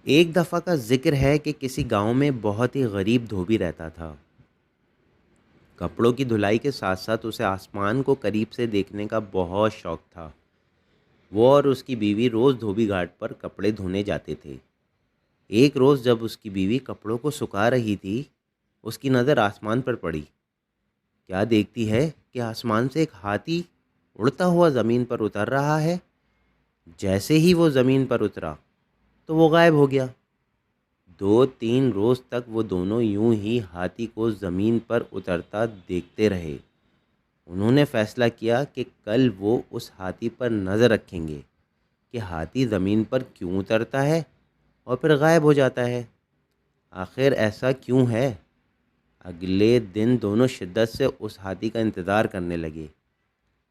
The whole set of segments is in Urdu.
ایک دفعہ کا ذکر ہے کہ کسی گاؤں میں بہت ہی غریب دھوبی رہتا تھا۔ کپڑوں کی دھلائی کے ساتھ ساتھ اسے آسمان کو قریب سے دیکھنے کا بہت شوق تھا۔ وہ اور اس کی بیوی روز دھوبی گھاٹ پر کپڑے دھونے جاتے تھے۔ ایک روز جب اس کی بیوی کپڑوں کو سکھا رہی تھی، اس کی نظر آسمان پر پڑی۔ کیا دیکھتی ہے کہ آسمان سے ایک ہاتھی اڑتا ہوا زمین پر اتر رہا ہے۔ جیسے ہی وہ زمین پر اترا تو وہ غائب ہو گیا۔ 2-3 روز تک وہ دونوں یوں ہی ہاتھی کو زمین پر اترتا دیکھتے رہے۔ انہوں نے فیصلہ کیا کہ کل وہ اس ہاتھی پر نظر رکھیں گے کہ ہاتھی زمین پر کیوں اترتا ہے اور پھر غائب ہو جاتا ہے۔ آخر ایسا کیوں ہے؟ اگلے دن دونوں شدت سے اس ہاتھی کا انتظار کرنے لگے۔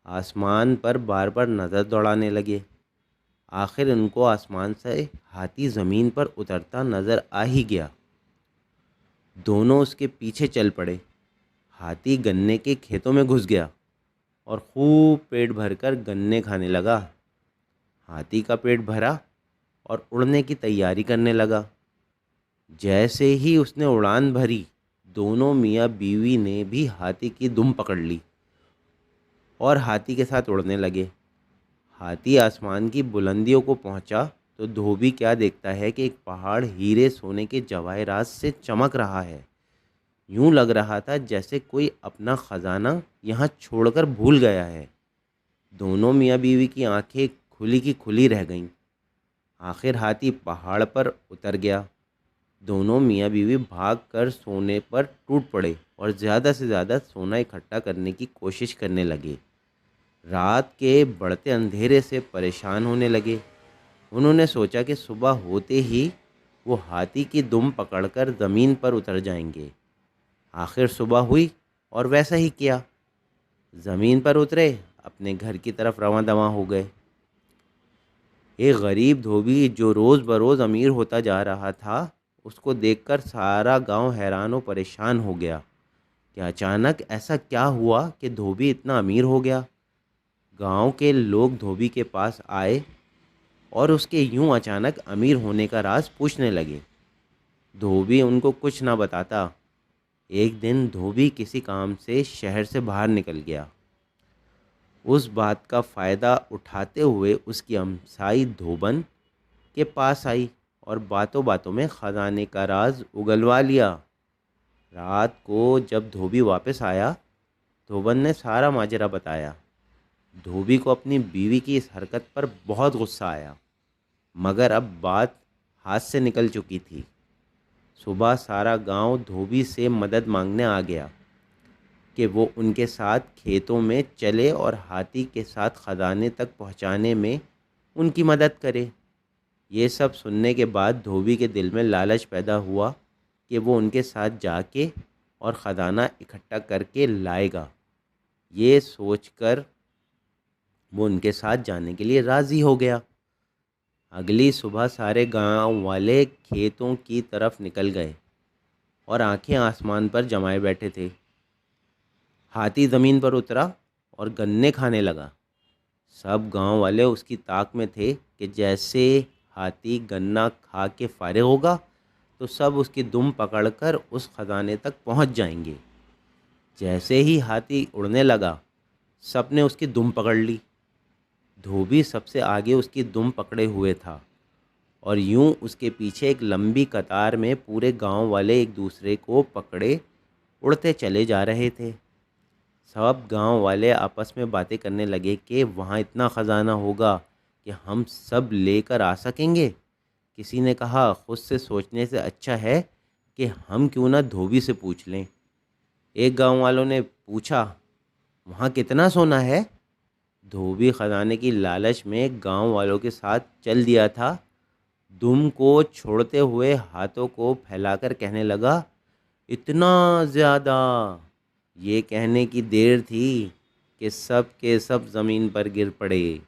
آسمان پر بار بار نظر دوڑانے لگے۔ آخر ان کو آسمان سے ہاتھی زمین پر اترتا نظر آ ہی گیا۔ دونوں اس کے پیچھے چل پڑے۔ ہاتھی گنے کے کھیتوں میں گھس گیا اور خوب پیٹ بھر کر گنے کھانے لگا۔ ہاتھی کا پیٹ بھرا اور اڑنے کی تیاری کرنے لگا۔ جیسے ہی اس نے اڑان بھری، دونوں میاں بیوی نے بھی ہاتھی کی دم پکڑ لی اور ہاتھی کے ساتھ اڑنے لگے۔ ہاتھی آسمان کی بلندیوں کو پہنچا تو دھوبی کیا دیکھتا ہے کہ ایک پہاڑ ہیرے سونے کے جواہرات سے چمک رہا ہے۔ یوں لگ رہا تھا جیسے کوئی اپنا خزانہ یہاں چھوڑ کر بھول گیا ہے۔ دونوں میاں بیوی کی آنکھیں کھلی کی کھلی رہ گئیں۔ آخر ہاتھی پہاڑ پر اتر گیا۔ دونوں میاں بیوی بھاگ کر سونے پر ٹوٹ پڑے اور زیادہ سے زیادہ سونا اکٹھا کرنے کی کوشش کرنے لگے۔ رات کے بڑھتے اندھیرے سے پریشان ہونے لگے۔ انہوں نے سوچا کہ صبح ہوتے ہی وہ ہاتھی کی دم پکڑ کر زمین پر اتر جائیں گے۔ آخر صبح ہوئی اور ویسا ہی کیا۔ زمین پر اترے، اپنے گھر کی طرف رواں دواں ہو گئے۔ ایک غریب دھوبی جو روز بروز امیر ہوتا جا رہا تھا، اس کو دیکھ کر سارا گاؤں حیران و پریشان ہو گیا کہ اچانک ایسا کیا ہوا کہ دھوبی اتنا امیر ہو گیا۔ گاؤں کے لوگ دھوبی کے پاس آئے اور اس کے یوں اچانک امیر ہونے کا راز پوچھنے لگے۔ دھوبی ان کو کچھ نہ بتاتا۔ ایک دن دھوبی کسی کام سے شہر سے باہر نکل گیا۔ اس بات کا فائدہ اٹھاتے ہوئے اس کی ہمسائی دھوبن کے پاس آئی اور باتوں باتوں میں خزانے کا راز اگلوا لیا۔ رات کو جب دھوبی واپس آیا، دھوبن نے سارا ماجرا بتایا۔ دھوبی کو اپنی بیوی کی اس حرکت پر بہت غصہ آیا، مگر اب بات ہاتھ سے نکل چکی تھی۔ صبح سارا گاؤں دھوبی سے مدد مانگنے آ گیا کہ وہ ان کے ساتھ کھیتوں میں چلے اور ہاتھی کے ساتھ خزانے تک پہنچانے میں ان کی مدد کرے۔ یہ سب سننے کے بعد دھوبی کے دل میں لالچ پیدا ہوا کہ وہ ان کے ساتھ جا کے اور خزانہ اکٹھا کر کے لائے گا۔ یہ سوچ کر وہ ان کے ساتھ جانے کے لیے راضی ہو گیا۔ اگلی صبح سارے گاؤں والے کھیتوں کی طرف نکل گئے اور آنکھیں آسمان پر جمائے بیٹھے تھے۔ ہاتھی زمین پر اترا اور گنے کھانے لگا۔ سب گاؤں والے اس کی طاق میں تھے کہ جیسے ہاتھی گنا کھا کے فارغ ہوگا تو سب اس کی دم پکڑ کر اس خزانے تک پہنچ جائیں گے۔ جیسے ہی ہاتھی اڑنے لگا، سب نے اس کی دم پکڑ لی۔ دھوبی سب سے آگے اس کی دم پکڑے ہوئے تھا اور یوں اس کے پیچھے ایک لمبی قطار میں پورے گاؤں والے ایک دوسرے کو پکڑے اڑتے چلے جا رہے تھے۔ سب گاؤں والے آپس میں باتیں کرنے لگے کہ وہاں اتنا خزانہ ہوگا کہ ہم سب لے کر آ سکیں گے۔ کسی نے کہا، خود سے سوچنے سے اچھا ہے کہ ہم کیوں نہ دھوبی سے پوچھ لیں۔ ایک گاؤں والوں نے پوچھا، وہاں کتنا سونا ہے؟ دھوبی خزانے کی لالچ میں گاؤں والوں کے ساتھ چل دیا تھا۔ دم کو چھوڑتے ہوئے ہاتھوں کو پھیلا کر کہنے لگا، اتنا زیادہ۔ یہ کہنے کی دیر تھی کہ سب کے سب زمین پر گر پڑے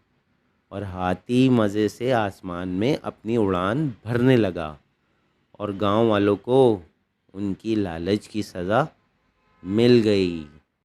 اور ہاتھی مزے سے آسمان میں اپنی اڑان بھرنے لگا اور گاؤں والوں کو ان کی لالچ کی سزا مل گئی۔